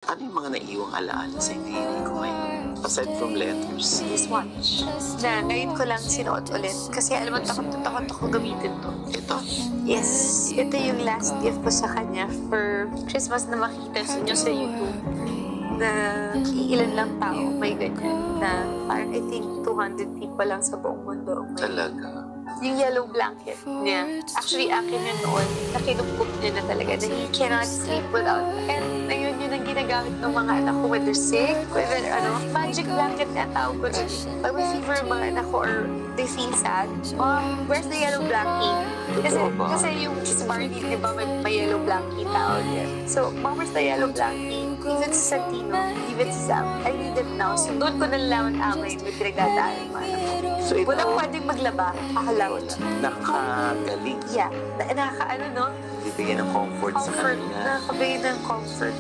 Ano yung mga naiiwang alaala sa hinihiling ko ngayon? Aside from letters. This watch na ngayon ko lang sinuot ulit kasi alam mo, takot na takot ako gamitin to. Ito. Yes, ito yung last gift ko sa kanya for Christmas na makita niyo sa YouTube na ilan lang tao may ganyan na parang I think 200 people lang sa buong mundo ang may Talaga. yung yellow blanket niya. Actually, akin yun noon. Nakinukup niya na talaga na he cannot sleep without. And ngayon yun ang ginagamit ng mga anak ko when they're sick, whether magic blanket na tawag ko rin. Pag may fever yung mga anak ko or they feel sad, Mom, where's the yellow blanket? Kasi yung Smarty, di ba, may yellow blanket tawag yan. So, Mom, where's the yellow blanket? Leave it sa Santino, leave it sa Sam. I need it now. So, doon ko nalaman amay may pinagdadaan yung mga anak ko. So ito, Walang pwedeng maglaba, akalaw lang. nakagaling. Yeah, nakakaano, no? Bibigyan ng comfort sa Comfort, kanila. nakakabigay ng comfort.